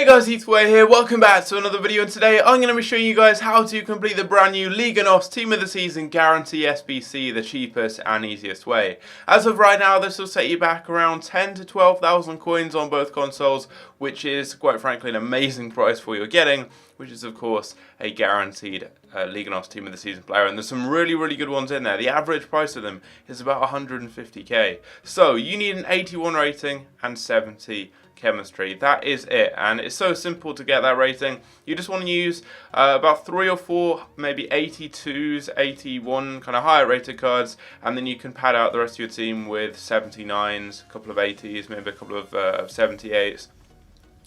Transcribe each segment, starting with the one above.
guys, Ethan here, welcome back to another video, and today I'm going to be showing you guys how to complete the brand new LIGA NOS Team of the Season Guarantee SBC the cheapest and easiest way. As of right now, this will set you back around 10 to 12,000 coins on both consoles, which is quite frankly an amazing price for what you're getting, which is of course a guaranteed LIGA NOS Team of the Season player, and there's some really good ones in there. The average price of them is about 150k. So you need an 81 rating and 70 chemistry. That is it, and it's so simple to get that rating. You just want to use about 3 or 4 maybe 82s, 81 kind of higher rated cards, and then you can pad out the rest of your team with 79s, a couple of 80s, maybe a couple of 78s.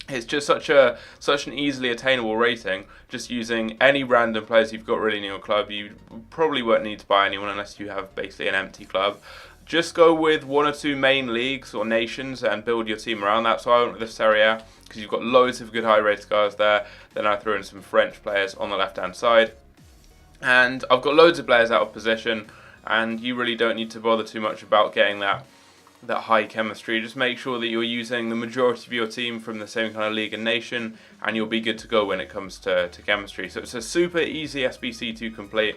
It's just such an easily attainable rating. Just using any random players you've got really in your club. You probably won't need to buy anyone unless you have basically an empty club. Just go with 1 or 2 main leagues or nations and build your team around that. So I went with the Serie A because you've got loads of good high rated cards there. Then I threw in some French players on the left hand side. And I've got loads of players out of position, and you really don't need to bother too much about getting that high chemistry. Just make sure that you're using the majority of your team from the same kind of league and nation, and you'll be good to go when it comes to chemistry. So it's a super easy SBC to complete.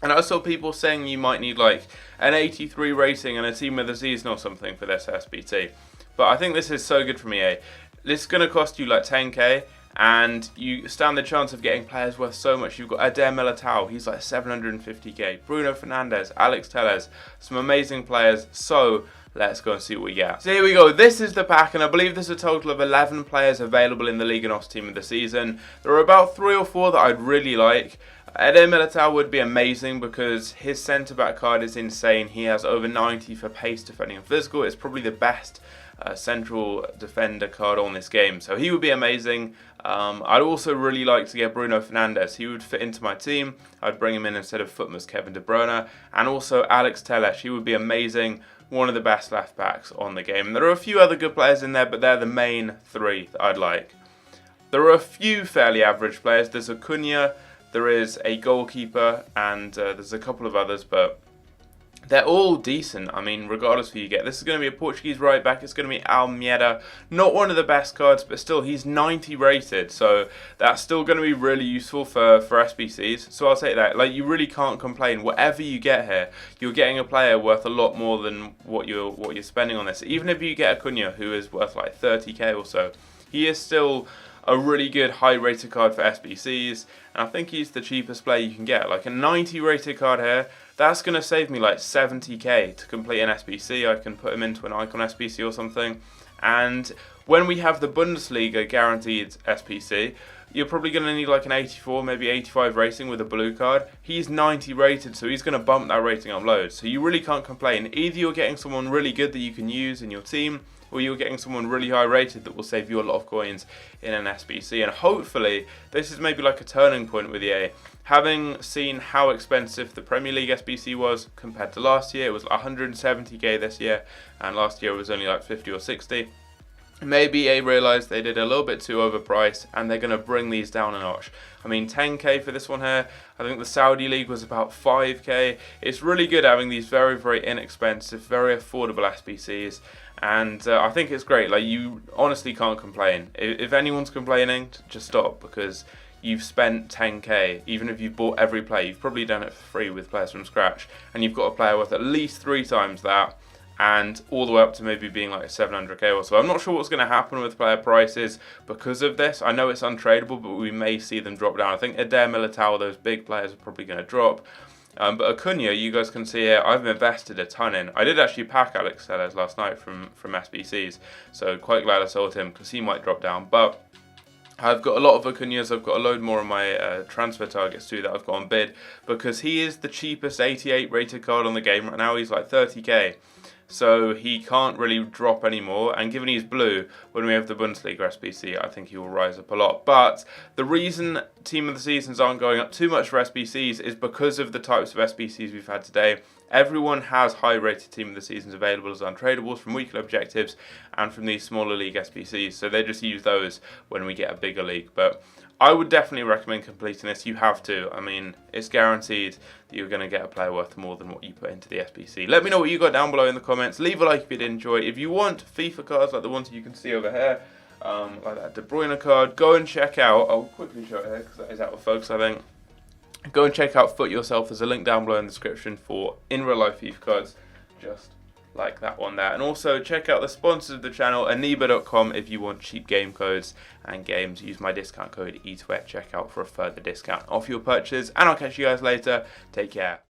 And I saw people saying you might need like an 83 rating and a Team of the Season or something for this SBT. But I think this is so good from EA. This is going to cost you like 10k, and you stand the chance of getting players worth so much. You've got Eder Militao, he's like 750k. Bruno Fernandes, Alex Telles, some amazing players. So let's go and see what we get. So here we go, this is the pack, and I believe there's a total of 11 players available in the LIGA NOS Team of the Season. There are about 3 or 4 that I'd really like. Eder Militao would be amazing because his centre-back card is insane. He has over 90 for pace, defending and physical. It's probably the best central defender card on this game, so he would be amazing. I'd also really like to get Bruno Fernandes. He would fit into my team. I'd bring him in instead of Footman's Kevin De Bruyne. And also Alex Telles, he would be amazing. One of the best left backs on the game. There are a few other good players in there, but they're the main 3 that I'd like. There are a few fairly average players. There's Acuna, there is a goalkeeper, and there's a couple of others, but they're all decent. I mean, regardless of who you get. This is going to be a Portuguese right back. It's going to be Almeida. Not one of the best cards, but still, he's 90 rated. So that's still going to be really useful for SBCs. So I'll take that. Like, you really can't complain. Whatever you get here, you're getting a player worth a lot more than what you're spending on this. Even if you get Acuna, who is worth like 30k or so, he is still a really good high rated card for SBCs, and I think he's the cheapest player you can get. Like a 90 rated card here, that's going to save me like 70k to complete an SBC. I can put him into an Icon SBC or something, and when we have the Bundesliga guaranteed SBC, you're probably going to need like an 84, maybe 85 rating with a blue card. He's 90 rated, so he's going to bump that rating up loads. So you really can't complain. Either you're getting someone really good that you can use in your team, or you're getting someone really high rated that will save you a lot of coins in an SBC. And hopefully this is maybe like a turning point with EA. Having seen how expensive the Premier League SBC was compared to last year, it was 170k this year, and last year it was only like 50 or 60. Maybe EA realised they did a little bit too overpriced, and they're going to bring these down a notch. I mean, 10k for this one here. I think the Saudi League was about 5k. It's really good having these very inexpensive, very affordable SBCs. And I think it's great. Like, you honestly can't complain. If anyone's complaining, just stop, because you've spent 10k. Even if you've bought every player, you've probably done it for free with players from scratch, and you've got a player worth at least 3 times that, and all the way up to maybe being like 700k or so. I'm not sure what's going to happen with player prices because of this. I know it's untradeable, but we may see them drop down. I think Eder Militao, those big players, are probably going to drop. But Acuna, you guys can see here, I've invested a ton in. I did actually pack Alex Telles last night from SBCs, so quite glad I sold him because he might drop down. But I've got a lot of Acunas. I've got a load more of my transfer targets too that I've got on bid, because he is the cheapest 88 rated card on the game right now. He's like 30k. So he can't really drop anymore, and given he's blue, when we have the Bundesliga SBC, I think he will rise up a lot. But the reason Team of the Seasons aren't going up too much for SBCs is because of the types of SBCs we've had today. Everyone has high rated Team of the Seasons available as untradables from weekly objectives and from these smaller league SBCs, so they just use those when we get a bigger league. But I would definitely recommend completing this. You have to. I mean, it's guaranteed that you're going to get a player worth more than what you put into the SBC. Let me know what you got down below in the comments. Leave a like if you did enjoy. If you want FIFA cards like the ones you can see over here, like that De Bruyne card. Go and check out, I'll quickly show it here because that is out of focus I think. Go and check out Foot Yourself, there's a link down below in the description for in real life FIFA cards, just like that one there. And also check out the sponsors of the channel, aniba.com, if you want cheap game codes and games. Use my discount code E2 at checkout for a further discount off your purchase. And I'll catch you guys later, take care.